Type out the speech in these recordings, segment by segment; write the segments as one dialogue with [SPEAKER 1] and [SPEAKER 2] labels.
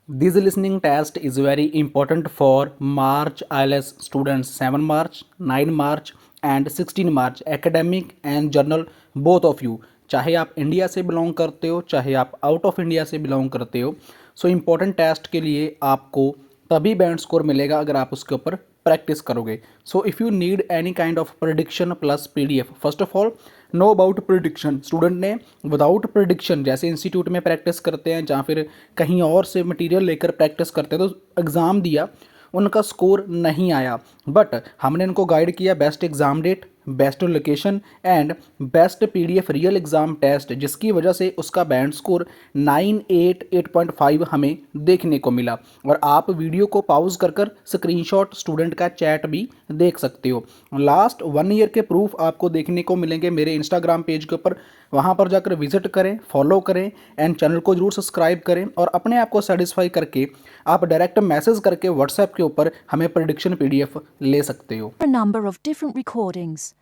[SPEAKER 1] This listening test is very important for March IELTS students 7 March, 9 March and 16 March academic and journal both of you. चाहे आप India से belong करते हो चाहे आप out of India से belong करते हो सो इम्पोर्टेंट टेस्ट के लिए आपको तभी बैंड स्कोर मिलेगा अगर आप उसके ऊपर प्रैक्टिस करोगे. So if you need any kind of prediction plus PDF, first of all know about prediction. Student ने विदाउट प्रिडिक्शन जैसे इंस्टीट्यूट में प्रैक्टिस करते हैं या फिर कहीं और से मटेरियल लेकर प्रैक्टिस करते हैं तो एग्ज़ाम दिया, उनका स्कोर नहीं आया. बट हमने इनको गाइड किया best exam date, best location and best PDF real exam test, जिसकी वजह से उसका बैंड स्कोर 988.5 हमें देखने को मिला. और आप वीडियो को पॉज कर स्क्रीनशॉट स्टूडेंट का चैट भी देख सकते हो. लास्ट 1 ईयर के प्रूफ आपको देखने को मिलेंगे मेरे इंस्टाग्राम पेज के ऊपर. वहाँ पर जाकर विजिट करें, फॉलो करें एंड चैनल को जरूर सब्सक्राइब करें और अपने आप को सेटिस्फाई करके आप डायरेक्ट मैसेज करके व्हाट्सएप के ऊपर हमें प्रेडिक्शन पीडीएफ ले सकते हो.
[SPEAKER 2] A number of different recordings,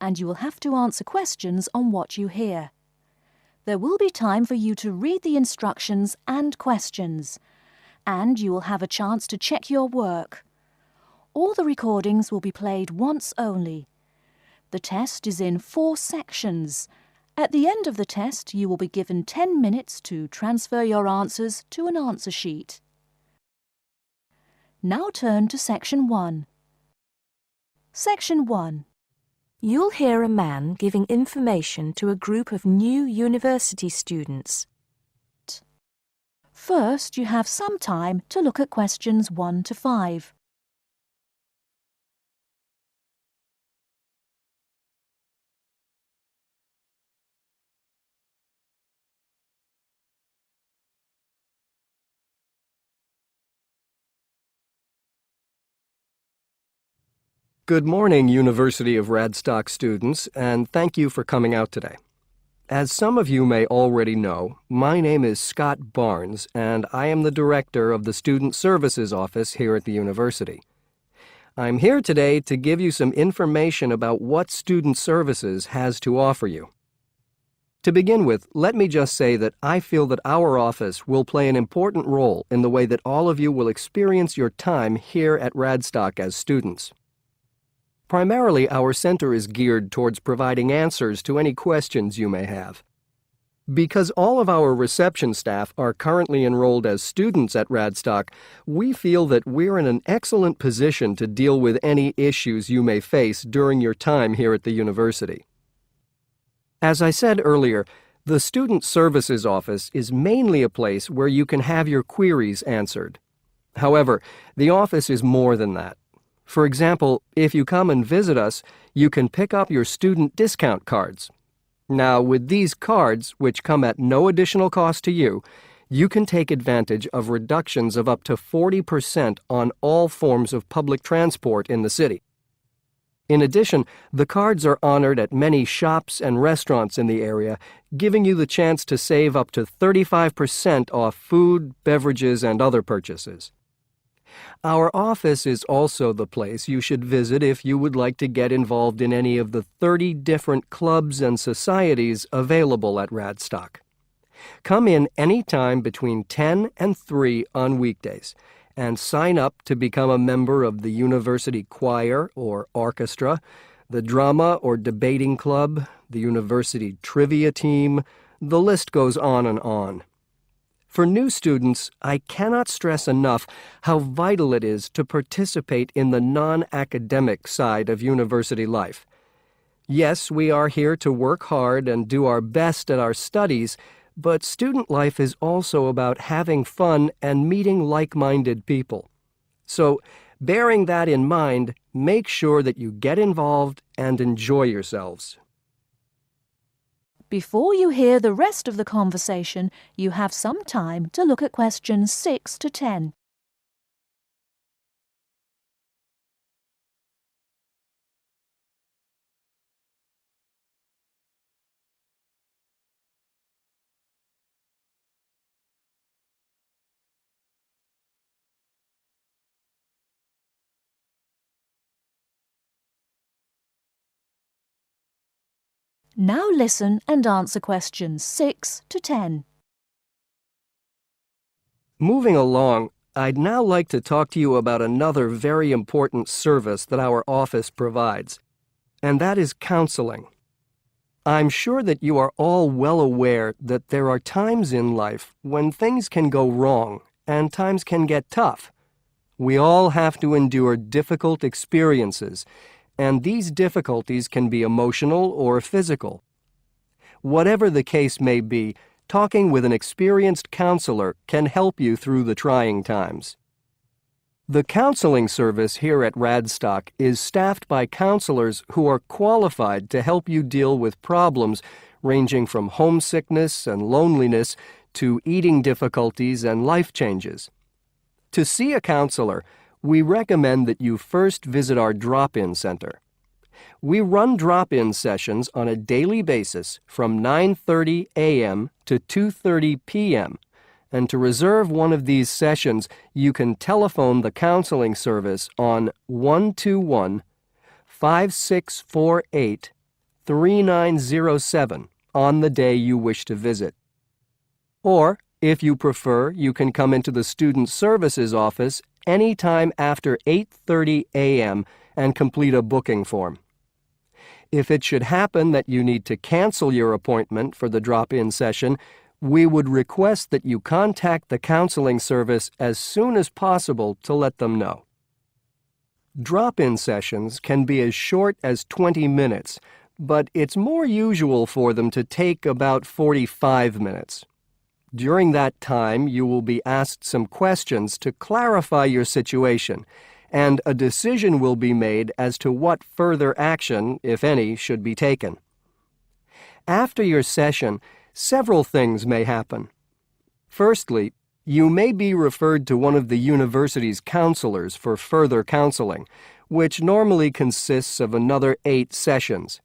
[SPEAKER 2] and you will have to answer questions on what you hear. There will be time for you to read the instructions and questions, and you will have a chance to check your work. All the recordings will be played once only. The test is in 4 sections. At the end of the test, you will be given 10 minutes to transfer your answers to an answer sheet. Now turn to Section 1. Section 1.
[SPEAKER 3] You'll hear a man giving information to a group of new university students.
[SPEAKER 2] First, you have some time to look at questions 1 to 5.
[SPEAKER 4] Good morning, University of Radstock students, and thank you for coming out today. As some of you may already know, my name is Scott Barnes, and I am the director of the Student Services Office here at the university. I'm here today to give you some information about what Student Services has to offer you. To begin with, let me just say that I feel that our office will play an important role in the way that all of you will experience your time here at Radstock as students. Primarily, our center is geared towards providing answers to any questions you may have. Because all of our reception staff are currently enrolled as students at Radstock, we feel that we're in an excellent position to deal with any issues you may face during your time here at the university. As I said earlier, the Student Services Office is mainly a place where you can have your queries answered. However, the office is more than that. For example, if you come and visit us, you can pick up your student discount cards. Now, with these cards, which come at no additional cost to you, you can take advantage of reductions of up to 40% on all forms of public transport in the city. In addition, the cards are honored at many shops and restaurants in the area, giving you the chance to save up to 35% off food, beverages, and other purchases. Our office is also the place you should visit if you would like to get involved in any of the 30 different clubs and societies available at Radstock. Come in any time between 10 and 3 on weekdays and sign up to become a member of the university choir or orchestra, the drama or debating club, the university trivia team. The list goes on and on. For new students, I cannot stress enough how vital it is to participate in the non-academic side of university life. Yes, we are here to work hard and do our best at our studies, but student life is also about having fun and meeting like-minded people. So, bearing that in mind, make sure that you get involved and enjoy yourselves.
[SPEAKER 2] Before you hear the rest of the conversation, you have some time to look at questions 6 to 10. Now listen and answer questions 6 to 10.
[SPEAKER 4] Moving along, I'd now like to talk to you about another very important service that our office provides, and that is counseling. I'm sure that you are all well aware that there are times in life when things can go wrong and times can get tough. We all have to endure difficult experiences, and these difficulties can be emotional or physical. Whatever the case may be, talking with an experienced counselor can help you through the trying times. The counseling service here at Radstock is staffed by counselors who are qualified to help you deal with problems ranging from homesickness and loneliness to eating difficulties and life changes. To see a counselor, we recommend that you first visit our drop-in center. We run drop-in sessions on a daily basis from 9:30 a.m. to 2:30 p.m. And to reserve one of these sessions, you can telephone the counseling service on 121-5648-3907 on the day you wish to visit. Or, if you prefer, you can come into the Student Services office anytime after 8:30 a.m. and complete a booking form. If it should happen that you need to cancel your appointment for the drop-in session, we would request that you contact the counseling service as soon as possible to let them know. Drop-in sessions can be as short as 20 minutes, but it's more usual for them to take about 45 minutes. During that time, you will be asked some questions to clarify your situation, and a decision will be made as to what further action, if any, should be taken. After your session, several things may happen. Firstly, you may be referred to one of the university's counselors for further counseling, which normally consists of another 8 sessions.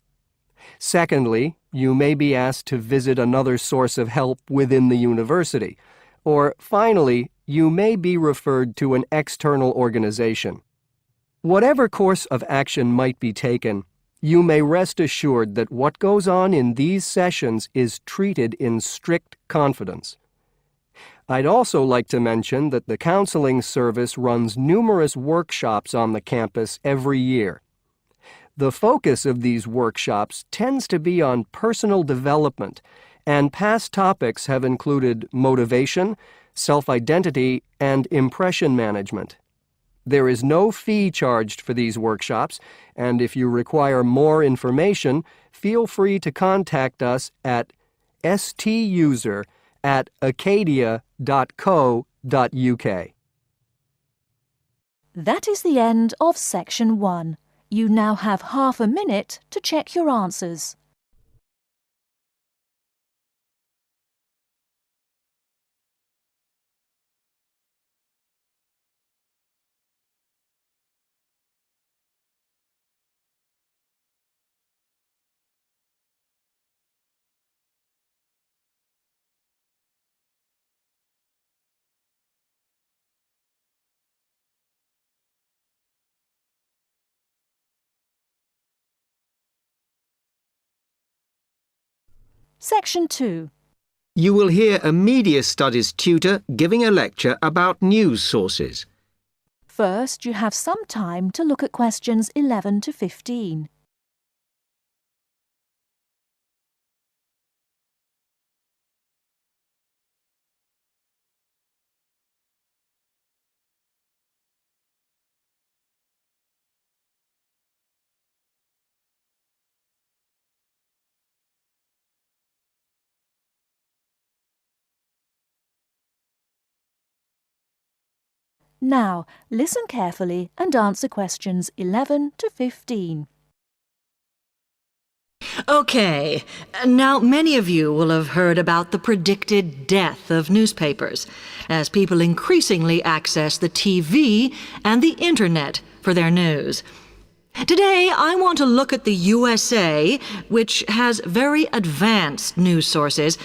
[SPEAKER 4] Secondly, you may be asked to visit another source of help within the university. Or finally, you may be referred to an external organization. Whatever course of action might be taken, you may rest assured that what goes on in these sessions is treated in strict confidence. I'd also like to mention that the counseling service runs numerous workshops on the campus every year. The focus of these workshops tends to be on personal development, and past topics have included motivation, self-identity, and impression management. There is no fee charged for these workshops, and if you require more information, feel free to contact us at stuser@acadia.co.uk.
[SPEAKER 2] That is the end of Section 1. You now have half a minute to check your answers. Section 2.
[SPEAKER 5] You will hear a media studies tutor giving a lecture about news sources.
[SPEAKER 2] First, you have some time to look at questions 11 to 15. Now, listen carefully and answer questions 11 to 15.
[SPEAKER 6] Okay, now many of you will have heard about the predicted death of newspapers as people increasingly access the TV and the Internet for their news. Today, I want to look at the USA, which has very advanced news sources,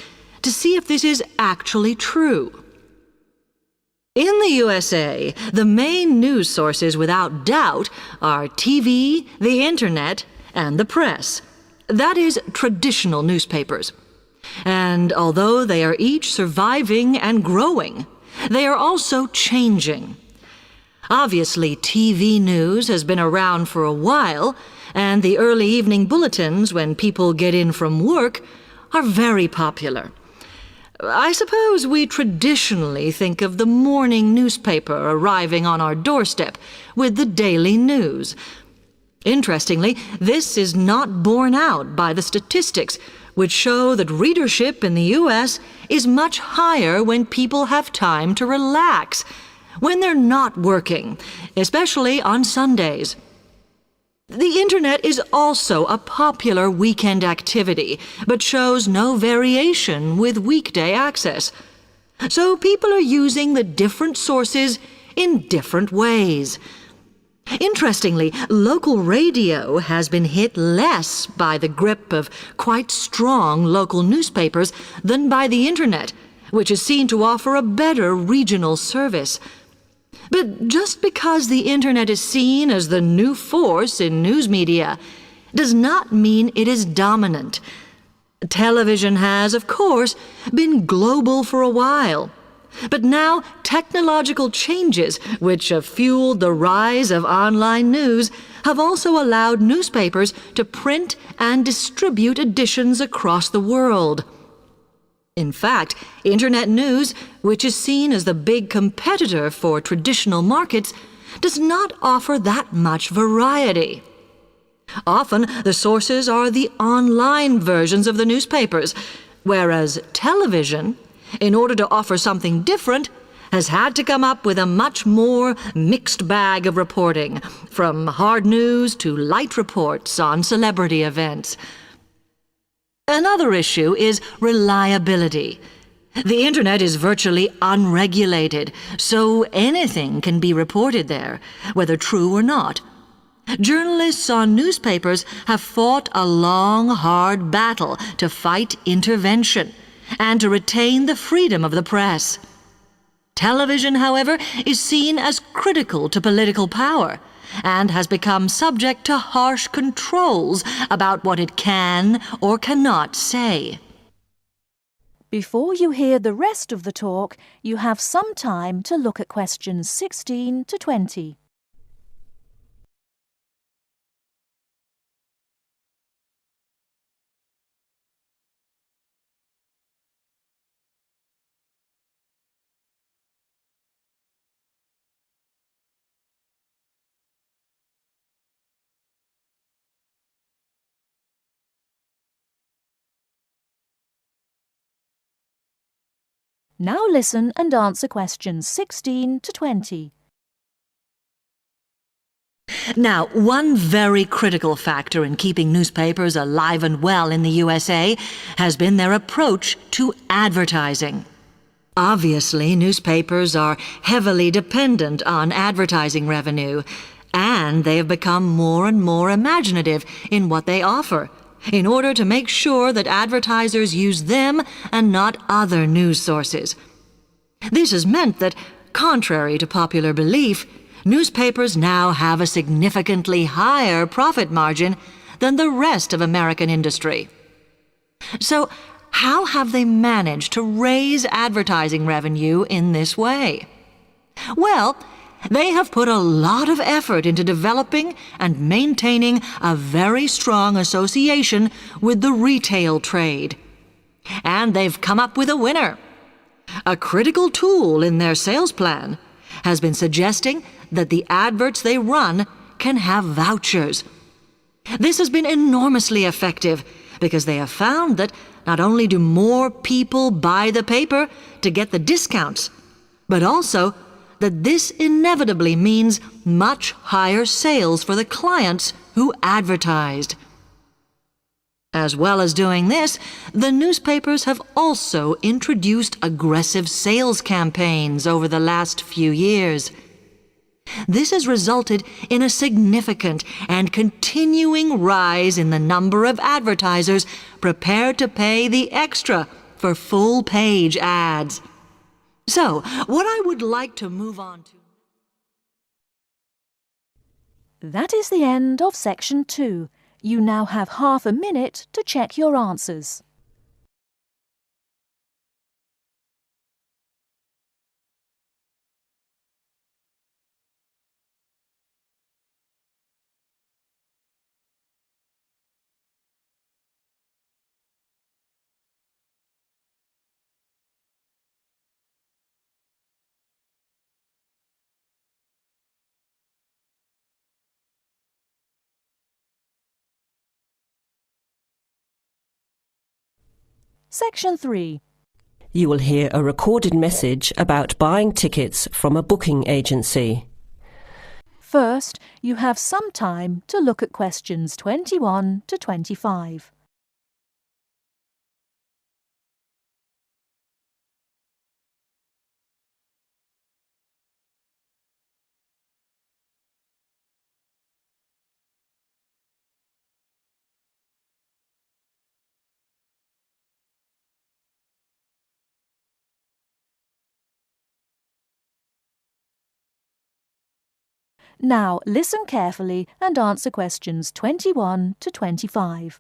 [SPEAKER 6] to see if this is actually true. In the USA, the main news sources without doubt are TV, the Internet, and the press. That is, traditional newspapers. And although they are each surviving and growing, They are also changing. Obviously, TV news has been around for a while, and the early evening bulletins when people get in from work are very popular. I suppose we traditionally think of the morning newspaper arriving on our doorstep with the daily news. Interestingly, this is not borne out by the statistics, which show that readership in the U.S. is much higher when people have time to relax, when they're not working, especially on Sundays. The Internet is also a popular weekend activity, but shows no variation with weekday access. So people are using the different sources in different ways. Interestingly, local radio has been hit less by the grip of quite strong local newspapers than by the Internet, which is seen to offer a better regional service. But just because the Internet is seen as the new force in news media does not mean it is dominant. Television has, of course, been global for a while. But now technological changes, which have fueled the rise of online news, have also allowed newspapers to print and distribute editions across the world. In fact, Internet news, which is seen as the big competitor for traditional markets, does not offer that much variety. Often, the sources are the online versions of the newspapers, whereas television, in order to offer something different, has had to come up with a much more mixed bag of reporting, from hard news to light reports on celebrity events. Another issue is reliability. The Internet is virtually unregulated, so anything can be reported there, whether true or not. Journalists on newspapers have fought a long, hard battle to fight intervention and to retain the freedom of the press. Television, however, is seen as critical to political power and has become subject to harsh controls about what it can or cannot say.
[SPEAKER 2] Before you hear the rest of the talk, you have some time to look at questions 16 to 20. Now listen and answer questions 16 to 20.
[SPEAKER 6] Now, one very critical factor in keeping newspapers alive and well in the USA has been their approach to advertising. Obviously, newspapers are heavily dependent on advertising revenue, and they have become more and more imaginative in what they offer, in order to make sure that advertisers use them and not other news sources. This has meant that, contrary to popular belief, newspapers now have a significantly higher profit margin than the rest of American industry. So, how have they managed to raise advertising revenue in this way? Well, they have put a lot of effort into developing and maintaining a very strong association with the retail trade. And they've come up with a winner. A critical tool in their sales plan has been suggesting that the adverts they run can have vouchers. This has been enormously effective because they have found that not only do more people buy the paper to get the discounts, but also that this inevitably means much higher sales for the clients who advertised. As well as doing this, the newspapers have also introduced aggressive sales campaigns over the last few years. This has resulted in a significant and continuing rise in the number of advertisers prepared to pay the extra for full-page ads. So, what I would like to move on to...
[SPEAKER 2] That is the end of section 2. You now have half a minute to check your answers. Section 3.
[SPEAKER 7] You will hear a recorded message about buying tickets from a booking agency.
[SPEAKER 2] First, you have some time to look at questions 21 to 25. Now listen carefully and answer questions 21 to 25.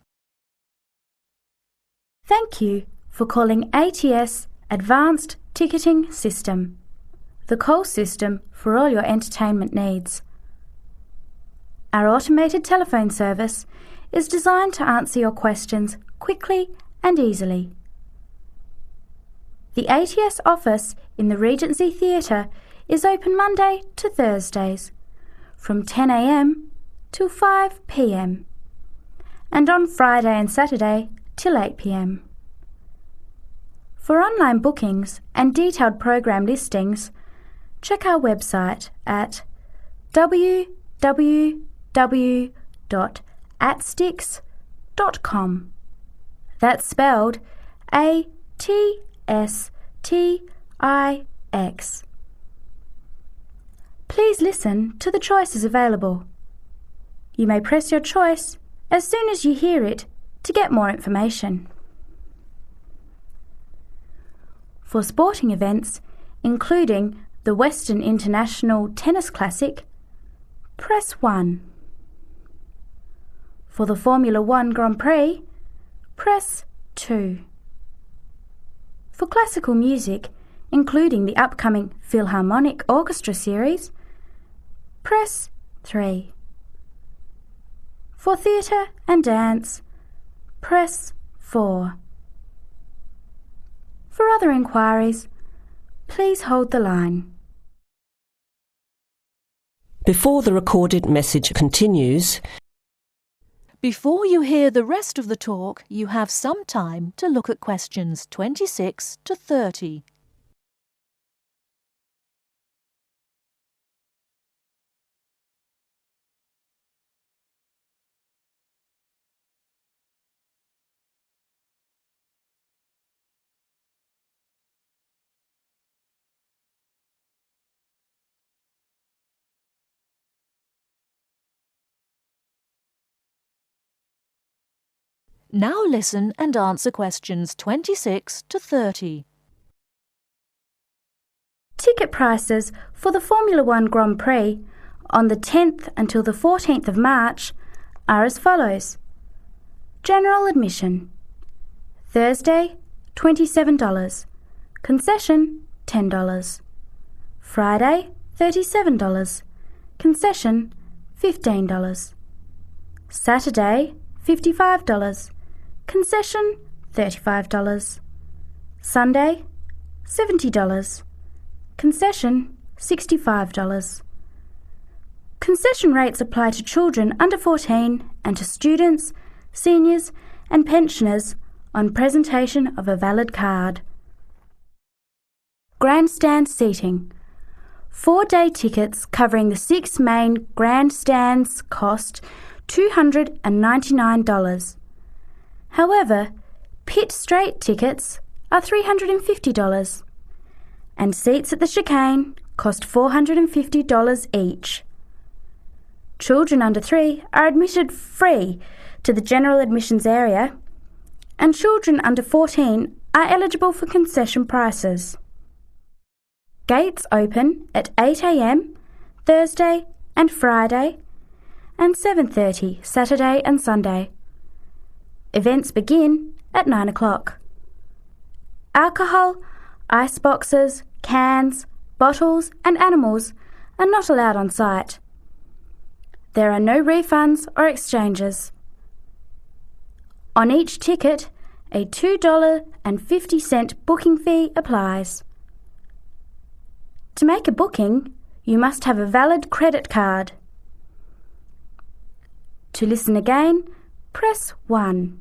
[SPEAKER 8] Thank you for calling ATS Advanced Ticketing System, the call system for all your entertainment needs. Our automated telephone service is designed to answer your questions quickly and easily. The ATS office in the Regency Theatre is open Monday to Thursdays from 10 a.m. till 5 p.m. and on Friday and Saturday till 8 p.m. For online bookings and detailed program listings, check our website at www.atstix.com. That's spelled ATSTIX. Please listen to the choices available. You may press your choice as soon as you hear it to get more information. For sporting events, including the Western International Tennis Classic, press 1. For the Formula 1 Grand Prix, press 2. For classical music, including the upcoming Philharmonic Orchestra series, press 3. For theatre and dance, press 4. For other inquiries, please hold the line.
[SPEAKER 7] Before the recorded message continues,
[SPEAKER 2] Before you hear the rest of the talk, you have some time to look at questions 26 to 30. Now listen and answer questions 26 to 30.
[SPEAKER 8] Ticket prices for the Formula 1 Grand Prix on the 10th until the 14th of March are as follows. General admission. Thursday, $27. Concession, $10. Friday, $37. Concession, $15. Saturday, $55. Concession, $35. Sunday, $70. Concession, $65. Concession rates apply to children under 14 and to students, seniors and pensioners on presentation of a valid card. Grandstand seating. 4-day tickets covering the 6 main grandstands cost $299. However, pit straight tickets are $350 and seats at the chicane cost $450 each. Children under 3 are admitted free to the general admissions area and children under 14 are eligible for concession prices. Gates open at 8 a.m. Thursday and Friday and 7:30 Saturday and Sunday. Events begin at 9 o'clock. Alcohol, ice boxes, cans, bottles and animals are not allowed on site. There are no refunds or exchanges. On each ticket, a $2.50 booking fee applies. To make a booking, you must have a valid credit card. To listen again, press 1.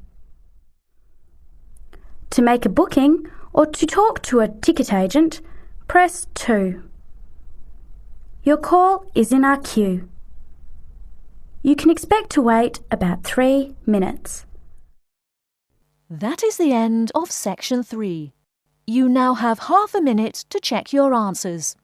[SPEAKER 8] To make a booking or to talk to a ticket agent, press 2. Your call is in our queue. You can expect to wait about 3 minutes.
[SPEAKER 2] That is the end of section 3. You now have half a minute to check your answers.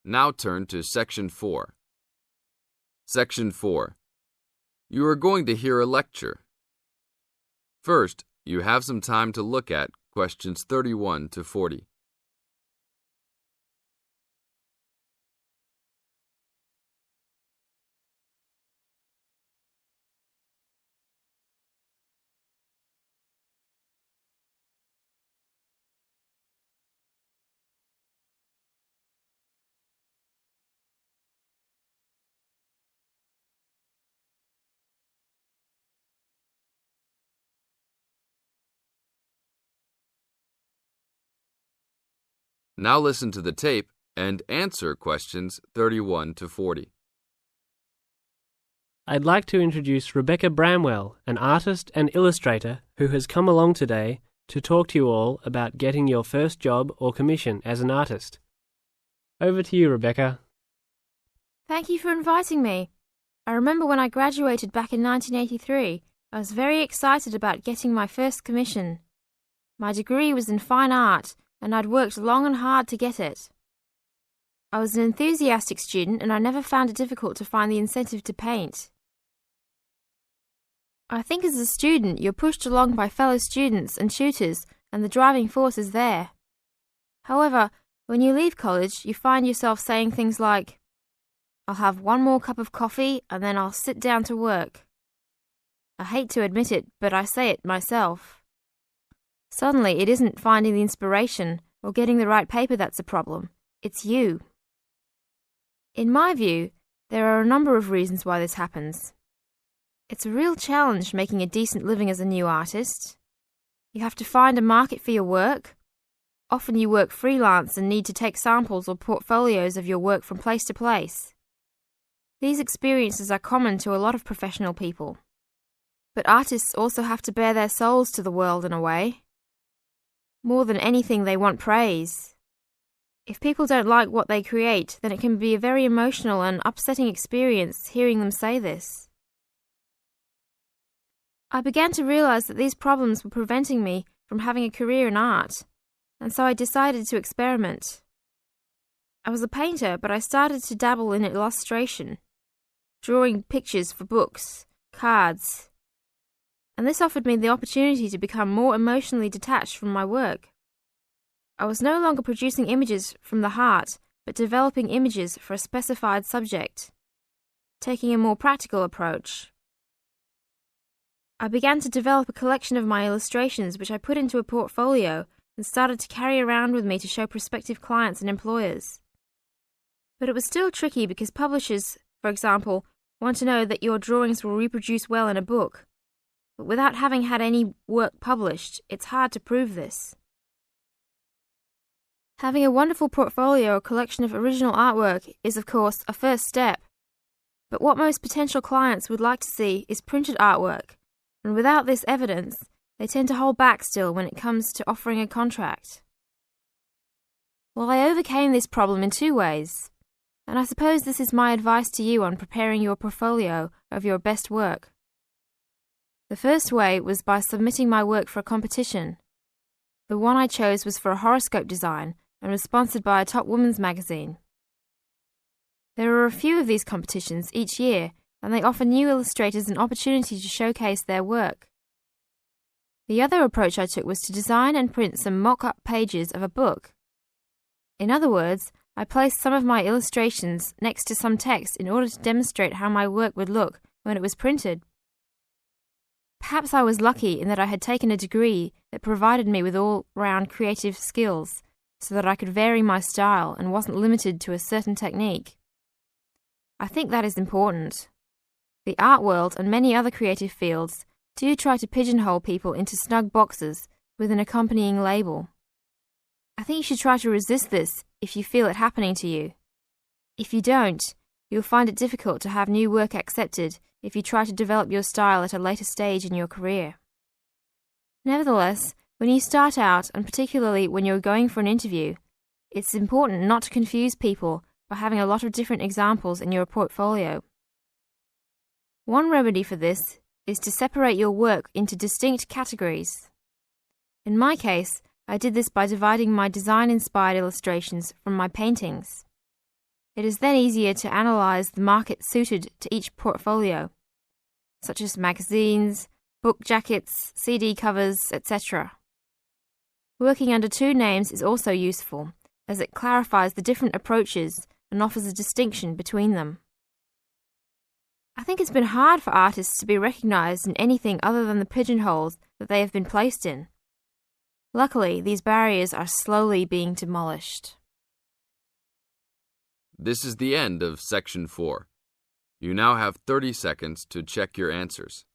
[SPEAKER 9] Now turn to Section 4. Section 4. You are going to hear a lecture. First, you have some time to look at questions 31 to 40. Now listen to the tape and answer questions 31 to 40.
[SPEAKER 10] I'd like to introduce Rebecca Bramwell, an artist and illustrator who has come along today to talk to you all about getting your first job or commission as an artist. Over to you, Rebecca.
[SPEAKER 11] Thank you for inviting me. I remember when I graduated back in 1983, I was very excited about getting my first commission. My degree was in fine art, and I'd worked long and hard to get it. I was an enthusiastic student, and I never found it difficult to find the incentive to paint. I think as a student, you're pushed along by fellow students and tutors, and the driving force is there. However, when you leave college, you find yourself saying things like, "I'll have one more cup of coffee, and then I'll sit down to work." I hate to admit it, but I say it myself. Suddenly, it isn't finding the inspiration or getting the right paper that's a problem. It's you. In my view, there are a number of reasons why this happens. It's a real challenge making a decent living as a new artist. You have to find a market for your work. Often you work freelance and need to take samples or portfolios of your work from place to place. These experiences are common to a lot of professional people. But artists also have to bare their souls to the world in a way. More than anything, they want praise. If people don't like what they create, then it can be a very emotional and upsetting experience hearing them say this. I began to realize that these problems were preventing me from having a career in art, and so I decided to experiment. I was a painter, but I started to dabble in illustration, drawing pictures for books, cards, and this offered me the opportunity to become more emotionally detached from my work. I was no longer producing images from the heart, but developing images for a specified subject, taking a more practical approach. I began to develop a collection of my illustrations which I put into a portfolio and started to carry around with me to show prospective clients and employers. But it was still tricky because publishers, for example, want to know that your drawings will reproduce well in a book. But without having had any work published, it's hard to prove this. Having a wonderful portfolio or collection of original artwork is, of course, a first step. But what most potential clients would like to see is printed artwork, and without this evidence, they tend to hold back still when it comes to offering a contract. Well, I overcame this problem in 2 ways, and I suppose this is my advice to you on preparing your portfolio of your best work. The first way was by submitting my work for a competition. The one I chose was for a horoscope design and was sponsored by a top women's magazine. There are a few of these competitions each year, and they offer new illustrators an opportunity to showcase their work. The other approach I took was to design and print some mock-up pages of a book. In other words, I placed some of my illustrations next to some text in order to demonstrate how my work would look when it was printed. Perhaps I was lucky in that I had taken a degree that provided me with all-round creative skills, so that I could vary my style and wasn't limited to a certain technique. I think that is important. The art world and many other creative fields do try to pigeonhole people into snug boxes with an accompanying label. I think you should try to resist this if you feel it happening to you. If you don't, you'll find it difficult to have new work accepted if you try to develop your style at a later stage in your career. Nevertheless, when you start out, and particularly when you're going for an interview, it's important not to confuse people by having a lot of different examples in your portfolio. One remedy for this is to separate your work into distinct categories. In my case, I did this by dividing my design-inspired illustrations from my paintings. It is then easier to analyze the market suited to each portfolio, such as magazines, book jackets, CD covers, etc. Working under two names is also useful, as it clarifies the different approaches and offers a distinction between them. I think it's been hard for artists to be recognized in anything other than the pigeonholes that they have been placed in. Luckily, these barriers are slowly being demolished.
[SPEAKER 9] This is the end of Section 4. You now have 30 seconds to check your answers.